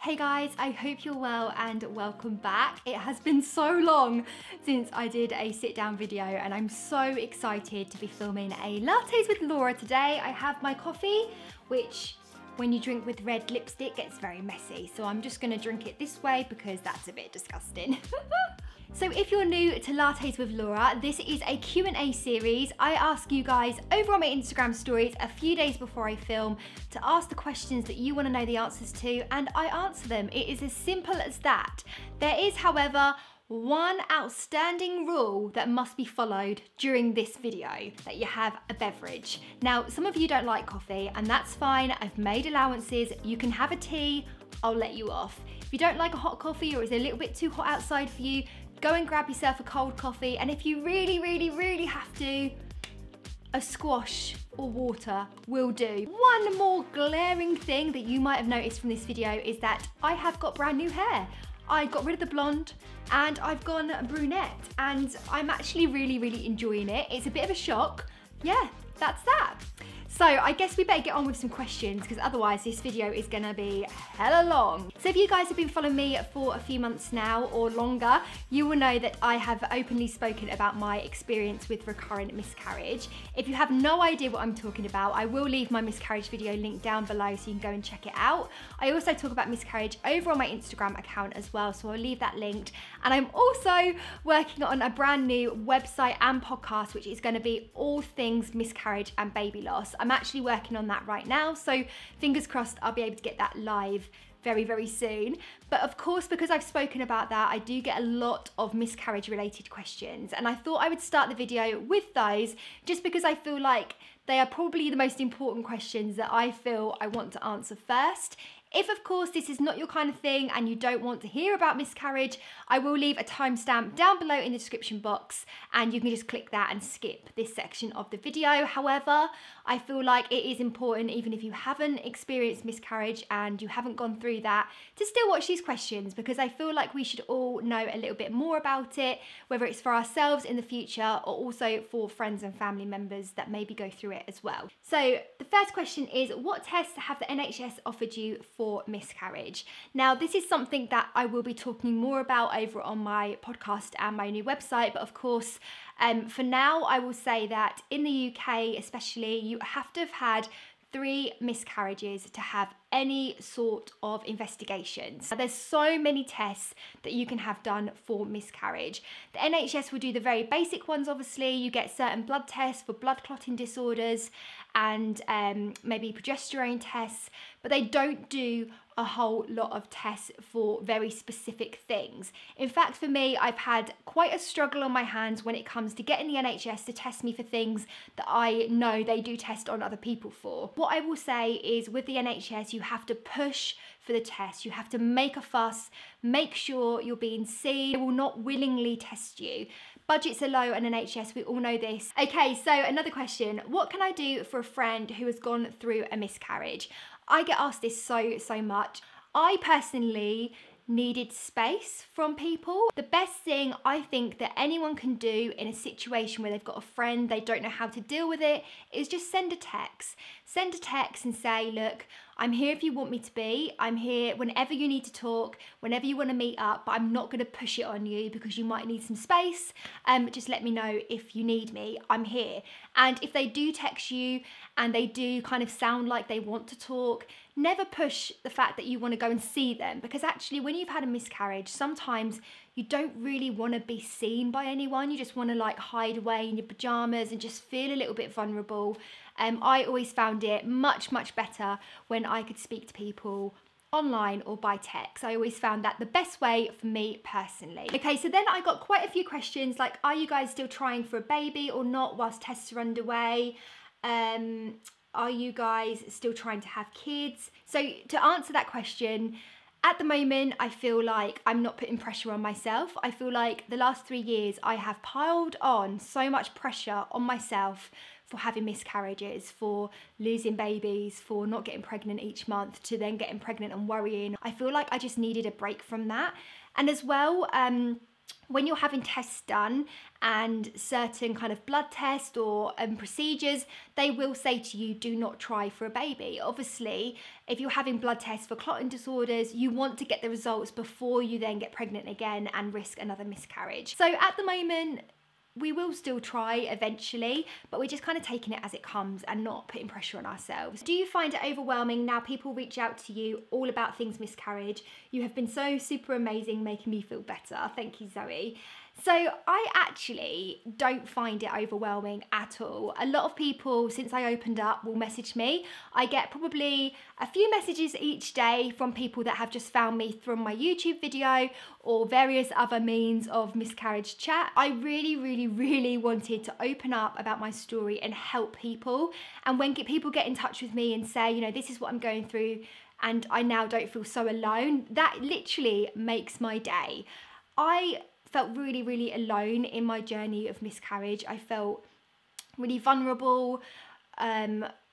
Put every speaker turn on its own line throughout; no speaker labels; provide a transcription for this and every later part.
Hey guys, I hope you're well and welcome back. It has been so long since I did a sit down video and I'm so excited to be filming a Lattes with Laura today. I have my coffee, which when you drink with red lipstick gets very messy. So I'm just gonna drink it this way because that's a bit disgusting. So if you're new to Lattes with Laura, this is a Q&A series. I ask you guys over on my Instagram stories a few days before I film to ask the questions that you want to know the answers to, and I answer them. It is as simple as that. There is, however, one outstanding rule that must be followed during this video, that you have a beverage. Now, some of you don't like coffee, and that's fine. I've made allowances. You can have a tea, I'll let you off. If you don't like a hot coffee or it's a little bit too hot outside for you, go and grab yourself a cold coffee, and if you really have to, a squash or water will do. One more glaring thing that you might have noticed from this video is that I have got brand new hair. I got rid of the blonde and I've gone brunette, and I'm actually really enjoying it. It's a bit of a shock. Yeah, that's that. So I guess we better get on with some questions because otherwise this video is gonna be hella long. So if you guys have been following me for a few months now or longer, you will know that I have openly spoken about my experience with recurrent miscarriage. If you have no idea what I'm talking about, I will leave my miscarriage video link down below so you can go and check it out. I also talk about miscarriage over on my Instagram account as well, so I'll leave that linked. And I'm also working on a brand new website and podcast, which is gonna be all things miscarriage and baby loss. I'm actually working on that right now, so fingers crossed I'll be able to get that live very soon. But of course, because I've spoken about that, I do get a lot of miscarriage related questions, and I thought I would start the video with those just because I feel like they are probably the most important questions that I feel I want to answer first. If, of course, this is not your kind of thing and you don't want to hear about miscarriage, I will leave a timestamp down below in the description box and you can just click that and skip this section of the video. However, I feel like it is important, even if you haven't experienced miscarriage and you haven't gone through that, to still watch these questions, because I feel like we should all know a little bit more about it, whether it's for ourselves in the future or also for friends and family members that maybe go through it as well. So the first question is, what tests have the NHS offered you for miscarriage? Now, this is something that I will be talking more about over on my podcast and my new website, but of course, for now, I will say that in the UK especially, you have to have had 3 miscarriages to have any sort of investigations. Now, there's so many tests that you can have done for miscarriage. The NHS will do the very basic ones, obviously. You get certain blood tests for blood clotting disorders and maybe progesterone tests, but they don't do a whole lot of tests for very specific things. In fact, for me, I've had quite a struggle on my hands when it comes to getting the NHS to test me for things that I know they do test on other people for. What I will say is, with the NHS, you have to push for the test. You have to make a fuss, make sure you're being seen. They will not willingly test you. Budgets are low on NHS, we all know this. Okay, so another question. What can I do for a friend who has gone through a miscarriage? I get asked this so much. I personally needed space from people. The best thing I think that anyone can do in a situation where they've got a friend, they don't know how to deal with it, is just send a text. Send a text and say, look, I'm here if you want me to be. I'm here whenever you need to talk, whenever you want to meet up, but I'm not going to push it on you because you might need some space. Just let me know if you need me. I'm here. And if they do text you and they do kind of sound like they want to talk, never push the fact that you want to go and see them, because actually when you've had a miscarriage, sometimes you don't really want to be seen by anyone. You just want to like hide away in your pajamas and just feel a little bit vulnerable. I always found it much better when I could speak to people online or by text. I always found that the best way for me personally. Okay, so then I got quite a few questions like, are you guys still trying for a baby or not whilst tests are underway? Are you guys still trying to have kids? So to answer that question, at the moment, I feel like I'm not putting pressure on myself. I feel like the last 3 years I have piled on so much pressure on myself for having miscarriages, for losing babies, for not getting pregnant each month, to then getting pregnant and worrying. I feel like I just needed a break from that. And as well, when you're having tests done and certain kind of blood tests or procedures, they will say to you, do not try for a baby. Obviously, if you're having blood tests for clotting disorders, you want to get the results before you then get pregnant again and risk another miscarriage. So at the moment, we will still try eventually, but we're just kind of taking it as it comes and not putting pressure on ourselves. Do you find it overwhelming now people reach out to you all about things miscarriage? You have been so super amazing, making me feel better. Thank you, Zoe. So I actually don't find it overwhelming at all. A lot of people, since I opened up, will message me. I get probably a few messages each day from people that have just found me from my YouTube video or various other means of miscarriage chat. I really wanted to open up about my story and help people. And when people get in touch with me and say, you know, this is what I'm going through and I now don't feel so alone, that literally makes my day. I felt really alone in my journey of miscarriage. I felt really vulnerable,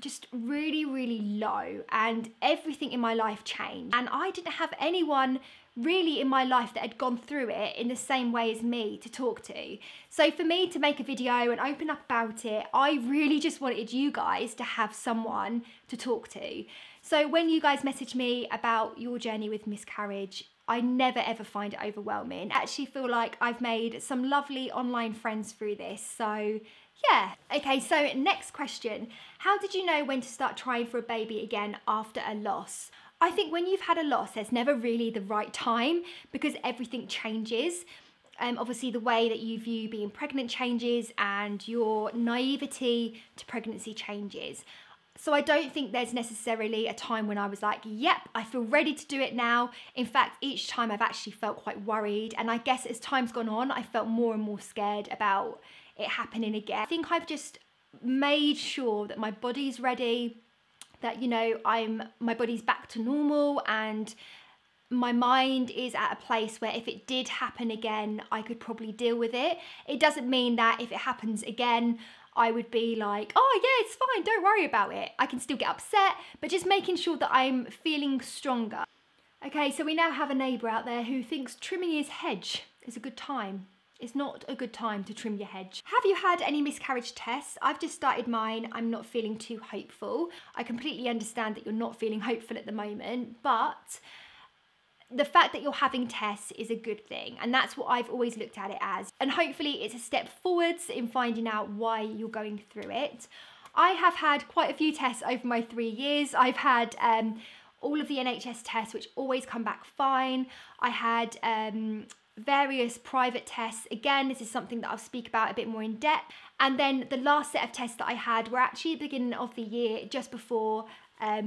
just really low, and everything in my life changed. And I didn't have anyone really in my life that had gone through it in the same way as me to talk to. So for me to make a video and open up about it, I really just wanted you guys to have someone to talk to. So when you guys message me about your journey with miscarriage, I never ever find it overwhelming. I actually feel like I've made some lovely online friends through this, so yeah. Okay, so next question. How did you know when to start trying for a baby again after a loss? I think when you've had a loss, there's never really the right time because everything changes. Obviously the way that you view being pregnant changes and your naivety to pregnancy changes. So I don't think there's necessarily a time when I was like, yep, I feel ready to do it now. In fact, each time I've actually felt quite worried. And I guess as time's gone on, I felt more and more scared about it happening again. I think I've just made sure that my body's ready, that, you know, my body's back to normal and my mind is at a place where if it did happen again, I could probably deal with it. It doesn't mean that if it happens again, I would be like, oh yeah, it's fine, don't worry about it. I can still get upset, but just making sure that I'm feeling stronger. Okay, so we now have a neighbour out there who thinks trimming his hedge is a good time. It's not a good time to trim your hedge. Have you had any miscarriage tests? I've just started mine. I'm not feeling too hopeful. I completely understand that you're not feeling hopeful at the moment, but the fact that you're having tests is a good thing, and that's what I've always looked at it as. And hopefully it's a step forwards in finding out why you're going through it. I have had quite a few tests over my 3 years. I've had all of the NHS tests, which always come back fine. I had various private tests. Again, this is something that I'll speak about a bit more in depth. And then the last set of tests that I had were actually at the beginning of the year, just before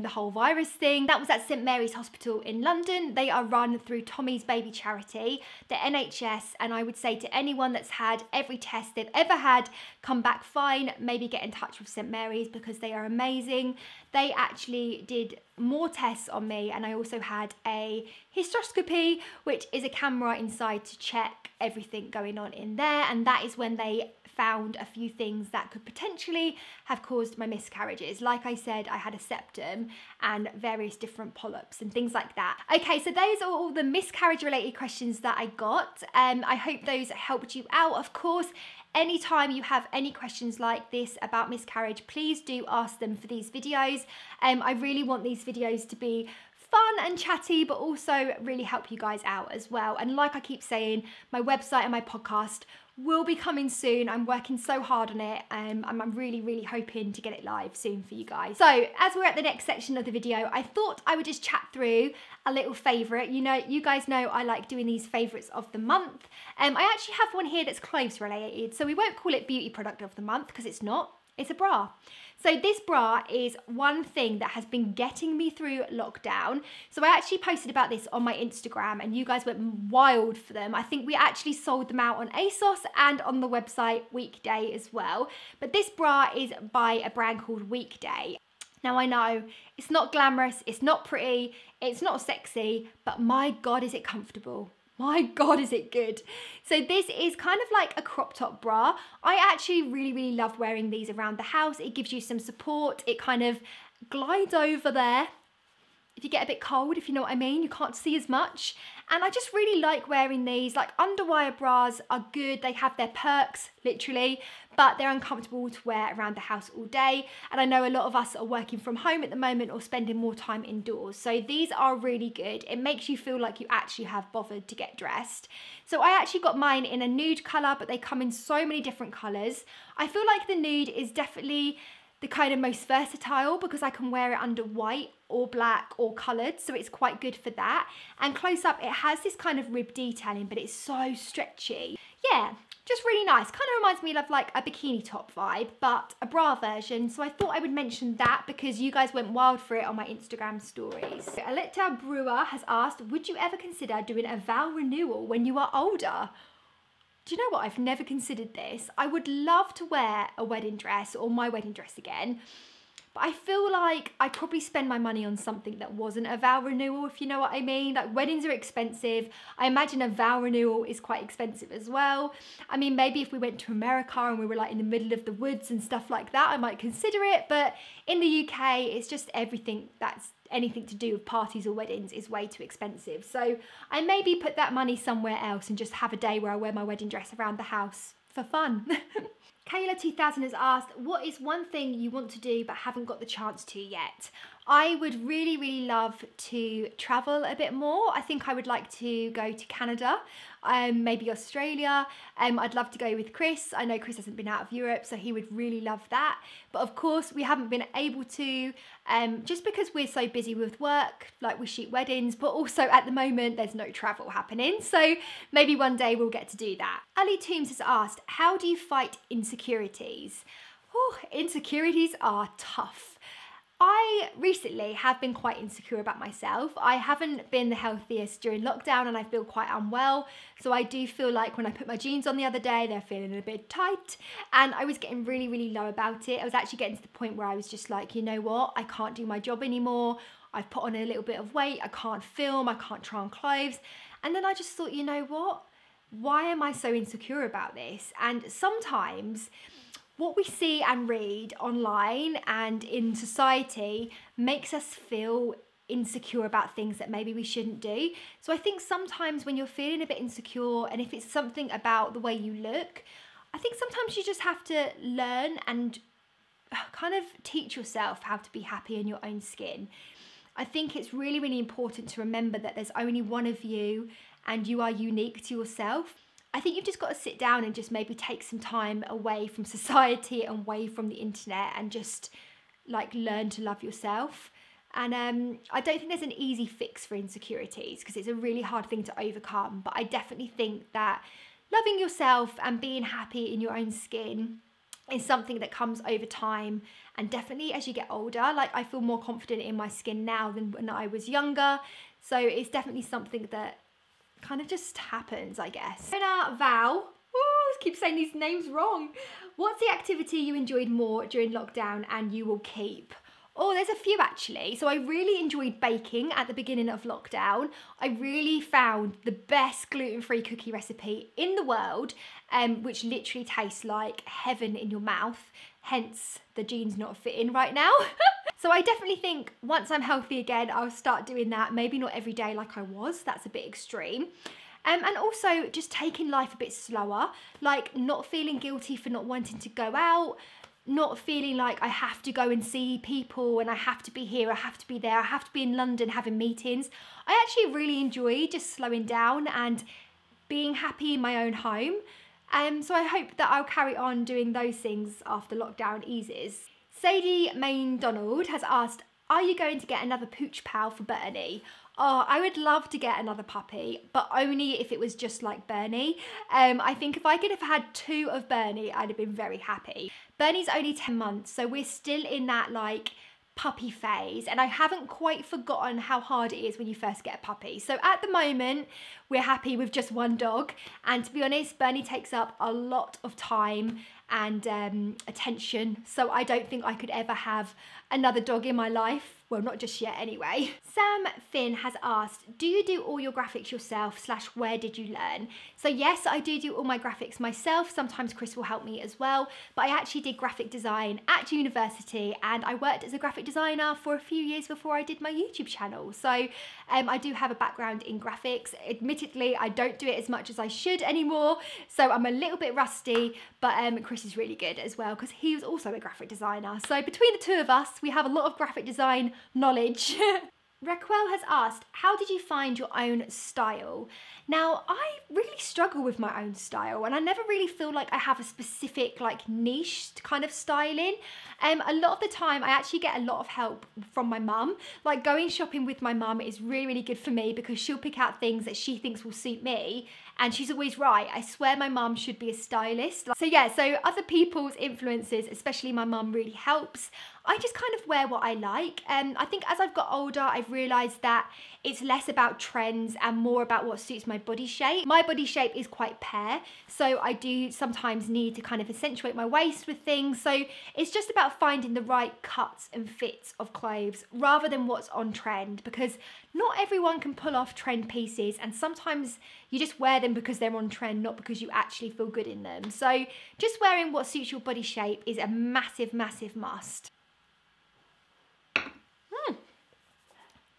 the whole virus thing. That was at St Mary's Hospital in London. They are run through Tommy's Baby Charity, the NHS, and I would say to anyone that's had every test they've ever had come back fine, maybe get in touch with St Mary's because they are amazing. They actually did more tests on me, and I also had a hysteroscopy, which is a camera inside to check everything going on in there, and that is when they found a few things that could potentially have caused my miscarriages. Like I said, I had a septum and various different polyps and things like that. Okay, so those are all the miscarriage related questions that I got. I hope those helped you out. Of course, anytime you have any questions like this about miscarriage, please do ask them for these videos. I really want these videos to be fun and chatty, but also really help you guys out as well. And like I keep saying, my website and my podcast will be coming soon. I'm working so hard on it, and I'm really hoping to get it live soon for you guys. So as we're at the next section of the video, I thought I would just chat through a little favourite. You know, you guys know I like doing these favourites of the month. I actually have one here that's clothes related, so we won't call it beauty product of the month because it's not. It's a bra. So this bra is one thing that has been getting me through lockdown. So I actually posted about this on my Instagram and you guys went wild for them. I think we actually sold them out on ASOS and on the website Weekday as well. But this bra is by a brand called Weekday. Now I know it's not glamorous, it's not pretty, it's not sexy, but my God, is it comfortable. My God, is it good. So this is kind of like a crop top bra. I actually really love wearing these around the house. It gives you some support. It kind of glides over there if you get a bit cold, if you know what I mean, you can't see as much. And I just really like wearing these. Like, underwire bras are good. They have their perks, literally, but they're uncomfortable to wear around the house all day. And I know a lot of us are working from home at the moment or spending more time indoors. So these are really good. It makes you feel like you actually have bothered to get dressed. So I actually got mine in a nude colour, but they come in so many different colours. I feel like the nude is definitely the kind of most versatile because I can wear it under white or black or coloured, so it's quite good for that. And close up, it has this kind of rib detailing, but it's so stretchy. Yeah, just really nice. Kind of reminds me of like a bikini top vibe, but a bra version. So I thought I would mention that because you guys went wild for it on my Instagram stories. Aletta Brewer has asked, would you ever consider doing a vow renewal when you are older? Do you know what? I've never considered this. I would love to wear a wedding dress or my wedding dress again, but I feel like I'd probably spend my money on something that wasn't a vow renewal, if you know what I mean. Like, weddings are expensive. I imagine a vow renewal is quite expensive as well. I mean, maybe if we went to America and we were like in the middle of the woods and stuff like that, I might consider it. But in the UK, it's just everything that's anything to do with parties or weddings is way too expensive. So I maybe put that money somewhere else and just have a day where I wear my wedding dress around the house for fun. Kayla 2000 has asked, what is one thing you want to do but haven't got the chance to yet? I would really, really love to travel a bit more. I think I would like to go to Canada, maybe Australia. I'd love to go with Chris. I know Chris hasn't been out of Europe, so he would really love that. But of course, we haven't been able to, just because we're so busy with work, like we shoot weddings, but also at the moment, there's no travel happening. So maybe one day we'll get to do that. Ali Toombs has asked, how do you fight insecurities? Oh, insecurities are tough. I recently have been quite insecure about myself. I haven't been the healthiest during lockdown and I feel quite unwell. So I do feel like when I put my jeans on the other day, they're feeling a bit tight. And I was getting really, really low about it. I was actually getting to the point where I was just like, you know what? I can't do my job anymore. I've put on a little bit of weight. I can't film. I can't try on clothes. And then I just thought, you know what? Why am I so insecure about this? And sometimes what we see and read online and in society makes us feel insecure about things that maybe we shouldn't do. So I think sometimes when you're feeling a bit insecure, and if it's something about the way you look, I think sometimes you just have to learn and kind of teach yourself how to be happy in your own skin. I think it's really, really important to remember that there's only one of you and you are unique to yourself. I think you've just got to sit down and just maybe take some time away from society and away from the internet and just like learn to love yourself. And I don't think there's an easy fix for insecurities because it's a really hard thing to overcome. But I definitely think that loving yourself and being happy in your own skin is something that comes over time. And definitely as you get older, like I feel more confident in my skin now than when I was younger. So it's definitely something that kind of just happens, I guess. Vow, I keep saying these names wrong. What's the activity you enjoyed more during lockdown and you will keep? Oh, there's a few actually. So I really enjoyed baking at the beginning of lockdown. I really found the best gluten-free cookie recipe in the world, which literally tastes like heaven in your mouth. Hence the jeans not fitting right now. So I definitely think once I'm healthy again, I'll start doing that. Maybe not every day like I was, that's a bit extreme. And also just taking life a bit slower, like not feeling guilty for not wanting to go out, not feeling like I have to go and see people and I have to be here, I have to be there, I have to be in London having meetings. I actually really enjoy just slowing down and being happy in my own home. So I hope that I'll carry on doing those things after lockdown eases. Sadie Main Donald has asked, are you going to get another pooch pal for Bernie? Oh, I would love to get another puppy, but only if it was just like Bernie. I think if I could have had 2 of Bernie, I'd have been very happy. Bernie's only 10 months, so we're still in that like puppy phase, and I haven't quite forgotten how hard it is when you first get a puppy. So at the moment, we're happy with just 1 dog, and to be honest, Bernie takes up a lot of time and attention, so I don't think I could ever have another dog in my life. Well, not just yet anyway. Sam Finn has asked, do you do all your graphics yourself / where did you learn? So yes, I do all my graphics myself. Sometimes Chris will help me as well, but I actually did graphic design at university, and I worked as a graphic designer for a few years before I did my YouTube channel. So I do have a background in graphics. Admittedly, I don't do it as much as I should anymore, so I'm a little bit rusty, but Chris is really good as well because he was also a graphic designer. So between the two of us, we have a lot of graphic design knowledge. Raquel has asked, how did you find your own style? Now, I really struggle with my own style, and I never really feel like I have a specific like niche kind of styling. A lot of the time I actually get a lot of help from my mum. Like going shopping with my mum is really, really good for me because she'll pick out things that she thinks will suit me, and she's always right. I swear my mum should be a stylist. So yeah, so other people's influences, especially my mum, really helps. I just kind of wear what I like. I think as I've got older, I've realised that it's less about trends and more about what suits my body shape. My body shape is quite pear, so I do sometimes need to kind of accentuate my waist with things. So it's just about finding the right cuts and fits of clothes rather than what's on trend, because not everyone can pull off trend pieces, and sometimes you just wear them because they're on trend, not because you actually feel good in them. So just wearing what suits your body shape is a massive, massive must.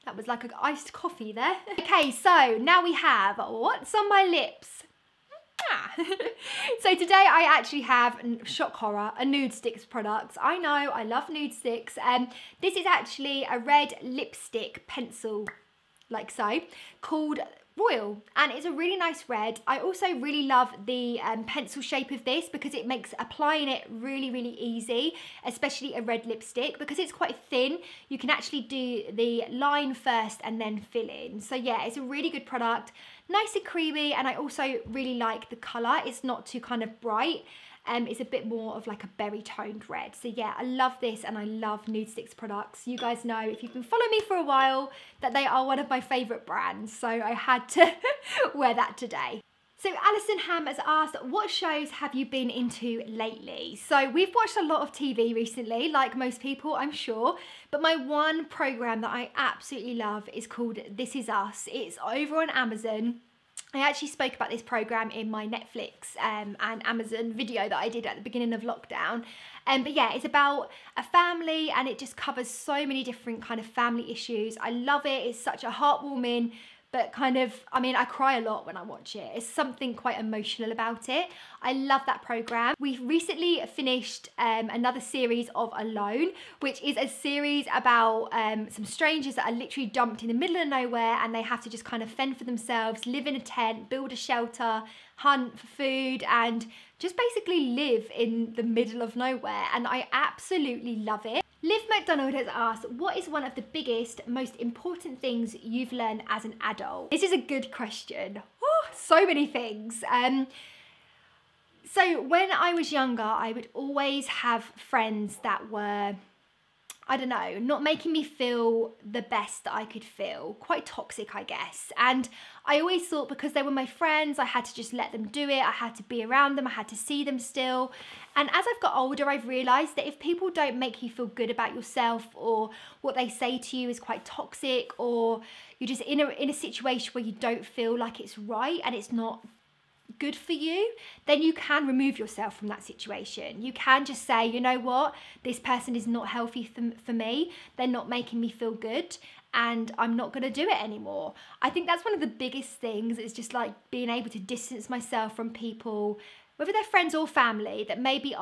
That was like an iced coffee there. Okay, so now we have what's on my lips. So today I actually have, shock horror, a nude sticks product. I know, I love nude sticks. This is actually a red lipstick pencil, like so, called Royal, and it's a really nice red. I also really love the pencil shape of this because it makes applying it really, really easy, especially a red lipstick, because it's quite thin. You can actually do the line first and then fill in. So yeah, it's a really good product, nice and creamy, and I also really like the colour. It's not too kind of bright. It's a bit more of like a berry toned red. So yeah, I love this, and I love nude sticks products. You guys know, if you've been following me for a while, that they are one of my favourite brands. So I had to wear that today. So Alison Ham has asked, what shows have you been into lately? So we've watched a lot of TV recently, like most people, I'm sure. But my one programme that I absolutely love is called This Is Us. It's over on Amazon. I actually spoke about this programme in my Netflix and Amazon video that I did at the beginning of lockdown. But yeah, it's about a family, and it just covers so many different kind of family issues. I love it. It's such a heartwarming, but kind of, I mean, I cry a lot when I watch it. It's something quite emotional about it. I love that programme. We've recently finished another series of Alone, which is a series about some strangers that are literally dumped in the middle of nowhere, and they have to just kind of fend for themselves, live in a tent, build a shelter, hunt for food, and just basically live in the middle of nowhere. And I absolutely love it. Liv McDonald has asked, what is one of the biggest, most important things you've learned as an adult? This is a good question. Oh, so many things. So when I was younger, I would always have friends that were, I don't know, not making me feel the best that I could feel. Quite toxic, I guess. And I always thought because they were my friends, I had to just let them do it. I had to be around them. I had to see them still. And as I've got older, I've realised that if people don't make you feel good about yourself, or what they say to you is quite toxic, or you're just in a situation where you don't feel like it's right and it's not good for you, then you can remove yourself from that situation. You can just say, you know what, this person is not healthy for me. They're not making me feel good, and I'm not going to do it anymore. I think that's one of the biggest things, is just like being able to distance myself from people, whether they're friends or family, that maybe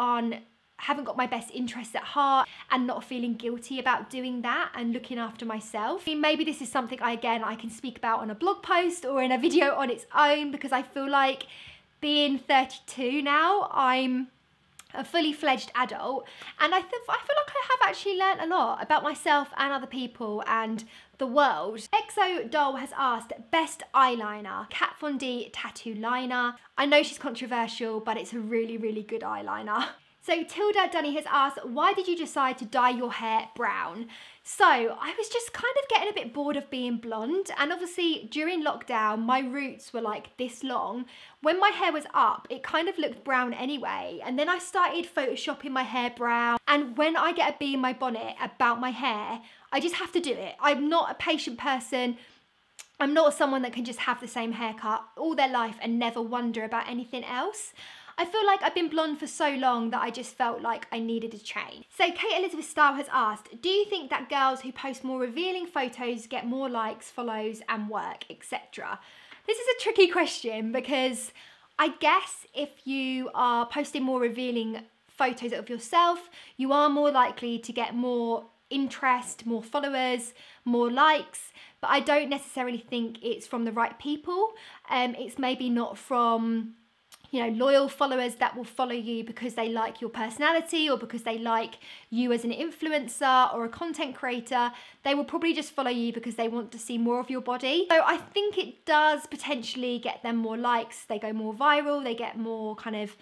haven't got my best interests at heart, and not feeling guilty about doing that and looking after myself. I mean, maybe this is something I can speak about on a blog post or in a video on its own, because I feel like being 32 now, I'm a fully fledged adult, and I feel like I have actually learnt a lot about myself and other people and the world. Exo Doll has asked, best eyeliner, Kat Von D tattoo liner. I know she's controversial, but it's a really, really good eyeliner. So Tilda Dunny has asked, why did you decide to dye your hair brown? So I was just kind of getting a bit bored of being blonde, and obviously during lockdown my roots were like this long. When my hair was up, it kind of looked brown anyway, and then I started photoshopping my hair brown, and when I get a bee in my bonnet about my hair, I just have to do it. I'm not a patient person. I'm not someone that can just have the same haircut all their life and never wonder about anything else. I feel like I've been blonde for so long that I just felt like I needed a change. So Kate Elizabeth Style has asked, do you think that girls who post more revealing photos get more likes, follows and work, etc.? This is a tricky question because I guess if you are posting more revealing photos of yourself, you are more likely to get more interest, more followers, more likes, but I don't necessarily think it's from the right people. It's maybe not from, you know, loyal followers that will follow you because they like your personality or because they like you as an influencer or a content creator. They will probably just follow you because they want to see more of your body. So I think it does potentially get them more likes. They go more viral, they get more kind of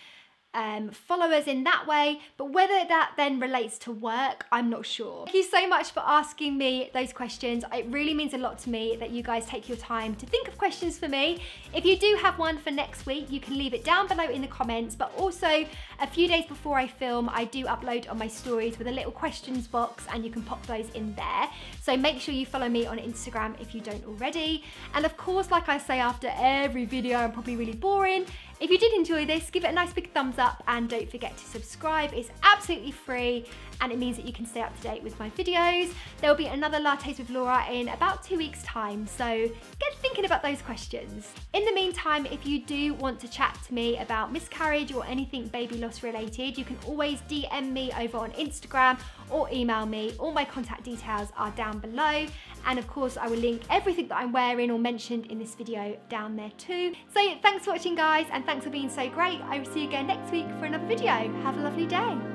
followers in that way, but whether that then relates to work, I'm not sure. Thank you so much for asking me those questions. It really means a lot to me that you guys take your time to think of questions for me. If you do have one for next week, you can leave it down below in the comments, but also a few days before I film, I do upload on my stories with a little questions box and you can pop those in there. So make sure you follow me on Instagram if you don't already. And of course, like I say after every video, I'm probably really boring. If you did enjoy this, give it a nice big thumbs up and don't forget to subscribe. It's absolutely free and it means that you can stay up to date with my videos. There will be another Lattes with Laura in about 2 weeks' time, so get thinking about those questions. In the meantime, if you do want to chat to me about miscarriage or anything baby loss related, you can always DM me over on Instagram or email me. All my contact details are down below. And of course, I will link everything that I'm wearing or mentioned in this video down there too. So thanks for watching, guys, and thanks for being so great. I will see you again next week for another video. Have a lovely day.